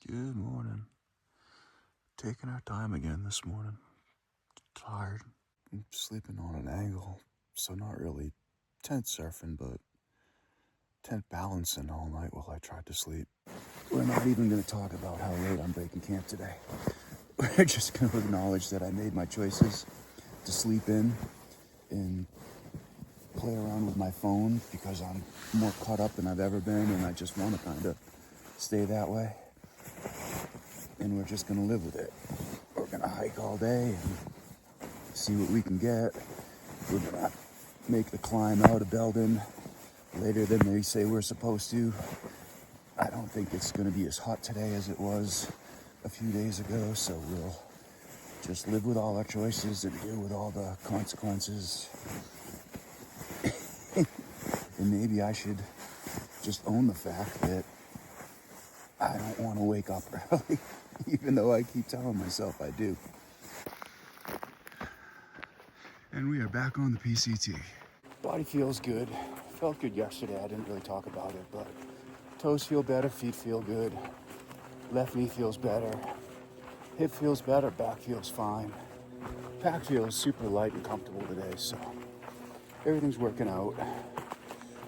Good morning. Taking our time again this morning. Tired. I'm sleeping on an angle, so not really tent surfing, but tent balancing all night while I tried to sleep. We're not even going to talk about how late I'm breaking camp today. We're just going to acknowledge that I made my choices to sleep in and play around with my phone because I'm more caught up than I've ever been, and I just want to kind of stay that way. And we're just gonna live with it. We're gonna hike all day and see what we can get. We're gonna make the climb out of Beldon later than they say we're supposed to. I don't think it's gonna be as hot today as it was a few days ago, so we'll just live with all our choices and deal with all the consequences. And maybe I should just own the fact that I don't want to wake up early, even though I keep telling myself I do. And we are back on the PCT. Body feels good. Felt good yesterday. I didn't really talk about it, but toes feel better, feet feel good. Left knee feels better. Hip feels better, back feels fine. Pack feels super light and comfortable today, so everything's working out.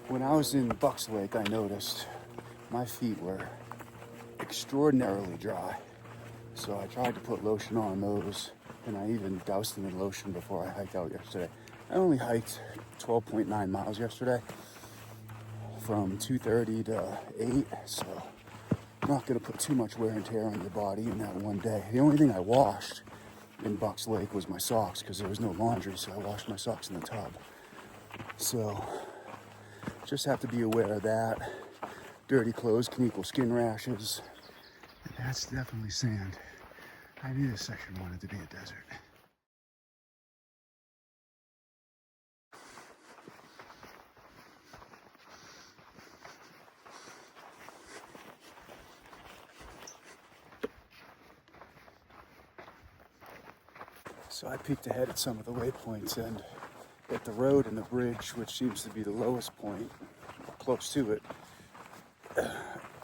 When I was in Bucks Lake, I noticed my feet were extraordinarily dry. So I tried to put lotion on those, and I even doused them in lotion before I hiked out yesterday. I only hiked 12.9 miles yesterday from 2:30 to 8, so I'm not going to put too much wear and tear on your body in that one day. The only thing I washed in Bucks Lake was my socks because there was no laundry, so I washed my socks in the tub. So just have to be aware of that. Dirty clothes can equal skin rashes. That's definitely sand. I knew this section wanted to be a desert. So I peeked ahead at some of the waypoints, and at the road and the bridge, which seems to be the lowest point, close to it,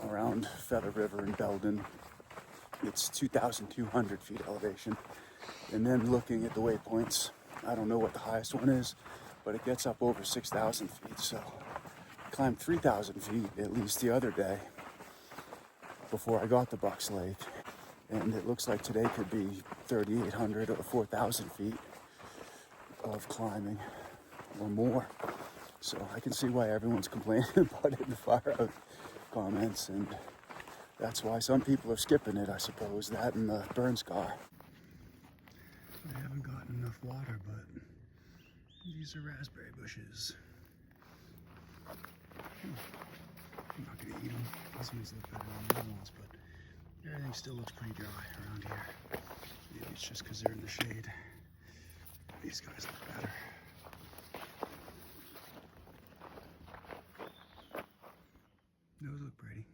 around Feather River and Beldon, it's 2,200 feet elevation. And then looking at the waypoints, I don't know what the highest one is, but it gets up over 6,000 feet. So I climbed 3,000 feet at least the other day before I got to Bucks Lake. And it looks like today could be 3,800 or 4,000 feet of climbing or more. So I can see why everyone's complaining about it in the fire out comments, and that's why some people are skipping it, I suppose, that and the burn scar. I haven't gotten enough water, but these are raspberry bushes. I'm not gonna eat them. These ones look better than the other ones, but everything still looks pretty dry around here. Maybe it's just because they're in the shade. These guys look better. Those look pretty.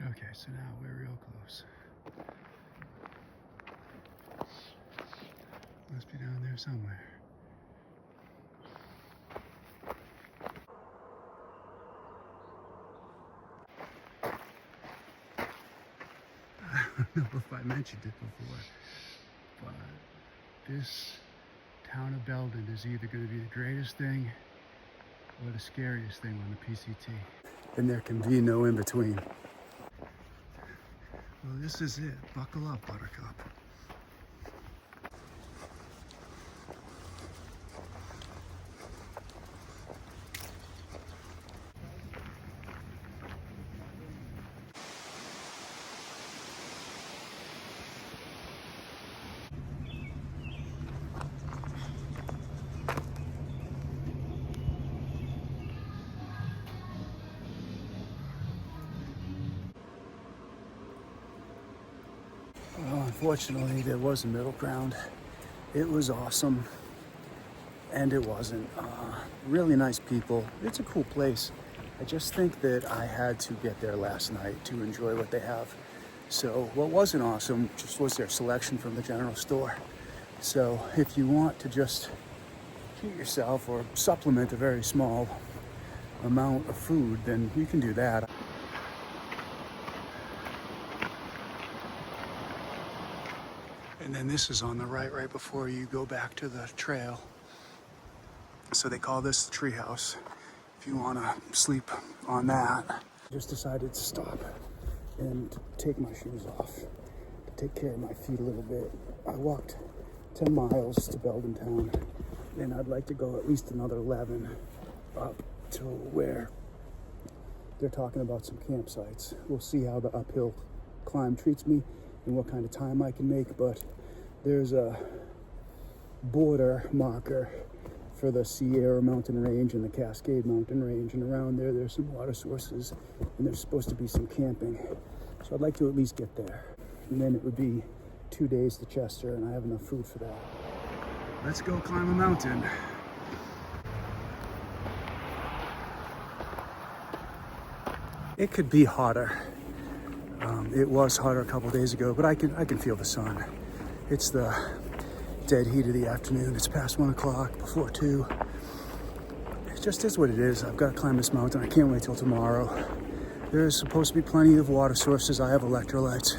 Okay, so now we're real close. Must be down there somewhere. I don't know if I mentioned it before, but this town of Beldon is either going to be the greatest thing or the scariest thing on the PCT. And there can be no in between. Well, this is it. Buckle up, Buttercup. Well, unfortunately, there was a middle ground. It was awesome, and it wasn't. Really nice people. It's a cool place. I just think that I had to get there last night to enjoy what they have. So what wasn't awesome just was their selection from the general store. So if you want to just treat yourself or supplement a very small amount of food, then you can do that. And then this is on the right before you go back to the trail. So they call this the treehouse. If you want to sleep on that. I just decided to stop and take my shoes off to take care of my feet a little bit. I walked 10 miles to Beldon town, and I'd like to go at least another 11 up to where they're talking about some campsites. We'll see how the uphill climb treats me and what kind of time I can make, but there's a border marker for the Sierra Mountain Range and the Cascade Mountain Range, and around there there's some water sources and there's supposed to be some camping. So I'd like to at least get there, and then it would be 2 days to Chester, and I have enough food for that. Let's go climb a mountain. It could be hotter. It was hotter a couple days ago, but I can feel the sun. It's the dead heat of the afternoon. It's past 1 o'clock, before 2. It just is what it is. I've got to climb this mountain. I can't wait till tomorrow. There's supposed to be plenty of water sources. I have electrolytes,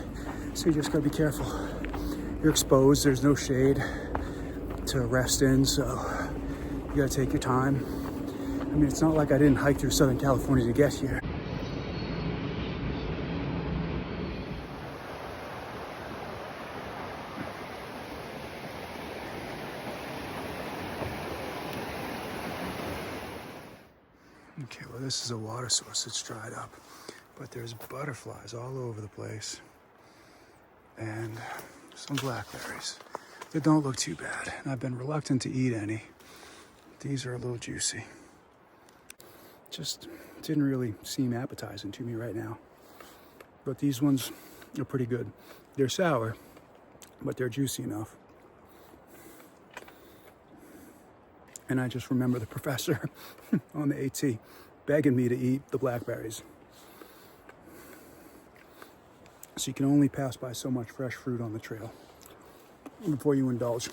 so you just got to be careful. You're exposed. There's no shade to rest in, so you got to take your time. I mean, it's not like I didn't hike through Southern California to get here. Okay, well, this is a water source that's dried up, but there's butterflies all over the place and some blackberries that don't look too bad, and I've been reluctant to eat any. These are a little juicy. Just didn't really seem appetizing to me right now, but these ones are pretty good. They're sour, but they're juicy enough. And I just remember the professor on the AT begging me to eat the blackberries. So you can only pass by so much fresh fruit on the trail before you indulge.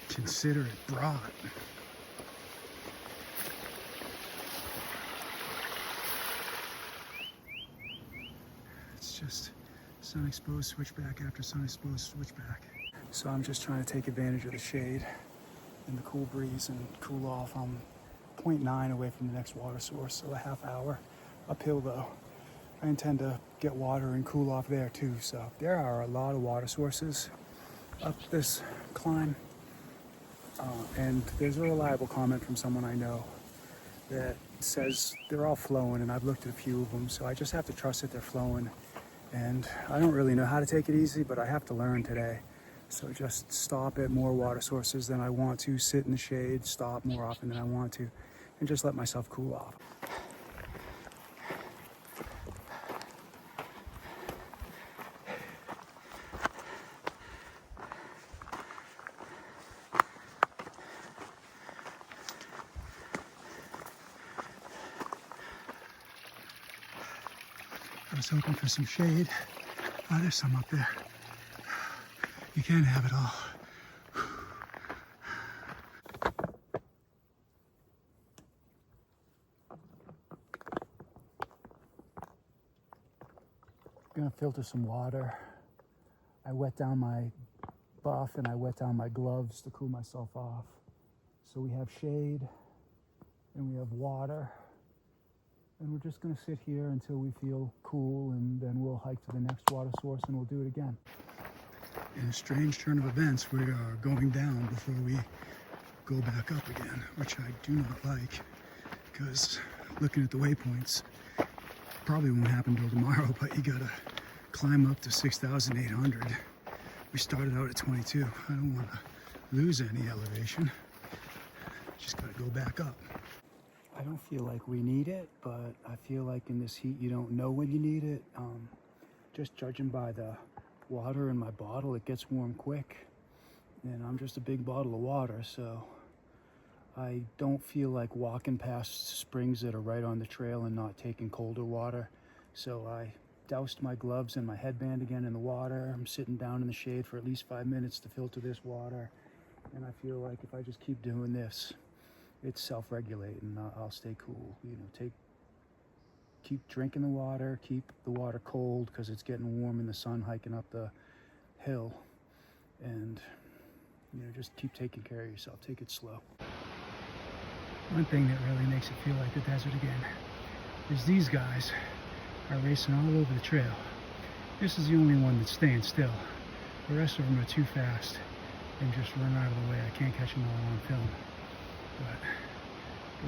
Consider it brought. It's just sun exposed switchback after sun exposed switchback. So I'm just trying to take advantage of the shade and the cool breeze and cool off. I'm 0.9 away from the next water source, so a half hour uphill though. I intend to get water and cool off there too. So there are a lot of water sources up this climb. And there's a reliable comment from someone I know that says they're all flowing, and I've looked at a few of them, so I just have to trust that they're flowing. And I don't really know how to take it easy, but I have to learn today. So just stop at more water sources than I want to, sit in the shade, stop more often than I want to, and just let myself cool off. I was hoping for some shade. Oh, there's some up there. You can't have it all. Gonna filter some water. I wet down my buff and I wet down my gloves to cool myself off. So we have shade and we have water. And we're just gonna sit here until we feel cool, and then we'll hike to the next water source and we'll do it again. In a strange turn of events, we are going down before we go back up again, which I do not like, because looking at the waypoints, probably won't happen till tomorrow, but you gotta climb up to 6,800. We started out at 22. I don't wanna lose any elevation. Just gotta go back up. I don't feel like we need it, but I feel like in this heat you don't know when you need it. Just judging by the water in my bottle, it gets warm quick, and I'm just a big bottle of water, so I don't feel like walking past springs that are right on the trail and not taking colder water. So I doused my gloves and my headband again in the water. I'm sitting down in the shade for at least 5 minutes to filter this water. And I feel like if I just keep doing this, it's self-regulating. I'll stay cool. You know, keep drinking the water, keep the water cold because it's getting warm in the sun hiking up the hill. And, you know, just keep taking care of yourself. Take it slow. One thing that really makes it feel like the desert again is these guys are racing all over the trail. This is the only one that's staying still. The rest of them are too fast and just run out of the way. I can't catch them all on film. But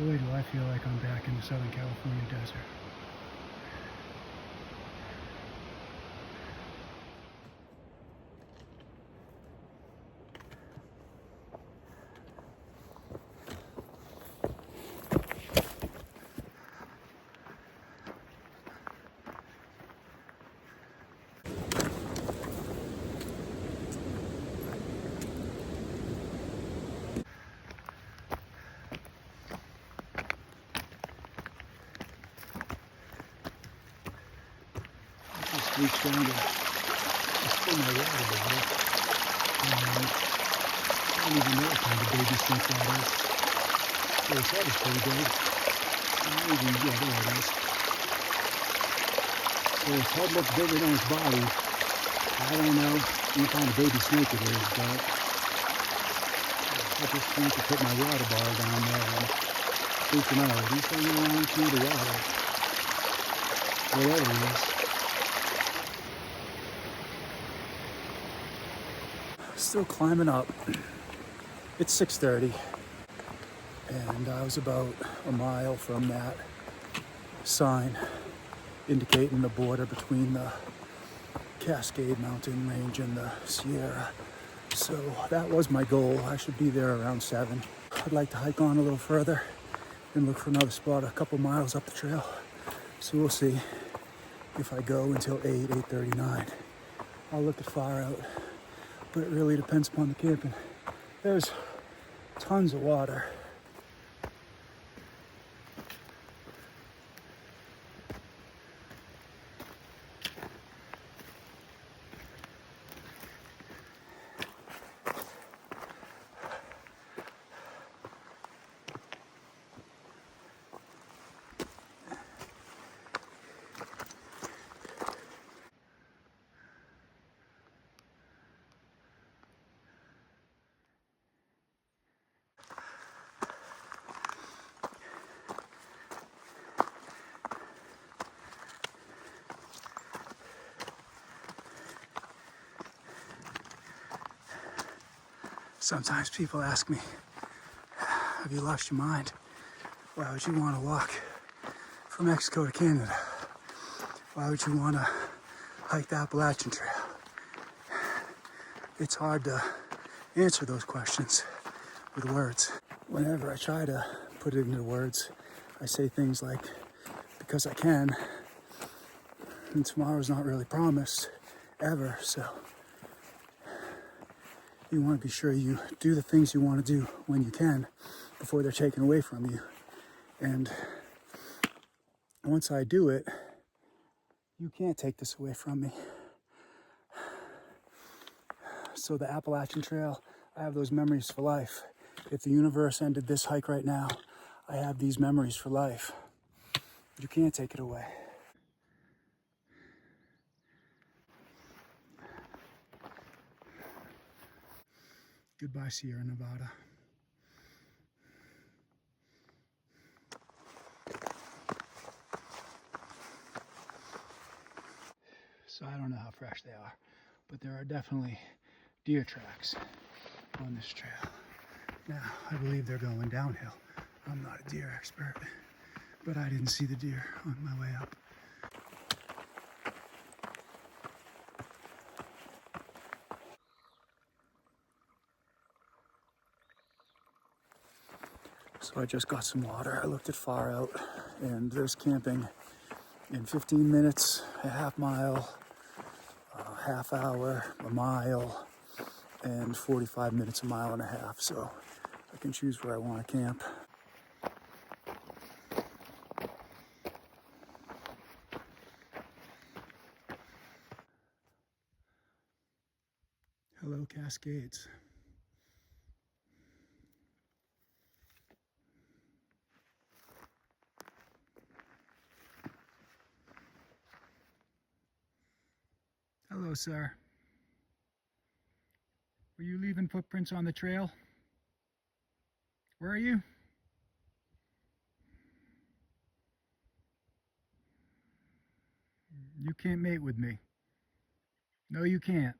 boy, do I feel like I'm back in the Southern California desert. Reached down to just fill my water bottle. I don't even know what kind of baby snake that is. So his head is pretty big. Yeah, there it is. So his head looks bigger than his body. I don't know what kind of baby snake it is, but I just need to put my water bottle down there and freaking out. He's hanging around through the water. Whatever it is. Still climbing up. It's 6:30 and I was about a mile from that sign indicating the border between the Cascade Mountain Range and the Sierra. So that was my goal. I should be there around 7. I'd like to hike on a little further and look for another spot a couple miles up the trail. So we'll see if I go until 8:39. I'll look at far out. But it really depends upon the camping. There's tons of water. Sometimes people ask me, have you lost your mind? Why would you want to walk from Mexico to Canada? Why would you want to hike the Appalachian Trail? It's hard to answer those questions with words. Whenever I try to put it into words, I say things like, because I can, and tomorrow's not really promised, ever, so you want to be sure you do the things you want to do when you can before they're taken away from you. And once I do it, you can't take this away from me. So the Appalachian Trail, I have those memories for life. If the universe ended this hike right now, I have these memories for life. You can't take it away. Goodbye, Sierra Nevada. So I don't know how fresh they are, but there are definitely deer tracks on this trail. Now, I believe they're going downhill. I'm not a deer expert, but I didn't see the deer on my way up. So I just got some water. I looked at far out, and there's camping in 15 minutes, a half mile, a half hour, a mile, and 45 minutes, a mile and a half. So I can choose where I want to camp. Hello, Cascades. Hello, sir. Were you leaving footprints on the trail? Where are you? You can't mate with me. No, you can't.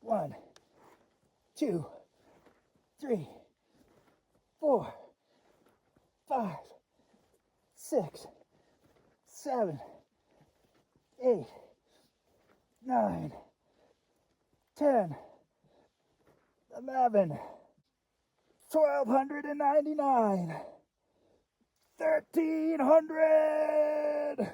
One, two, three, 4, 5, 6, 7, 8, 9, 10, 11, 1,299, 1,300.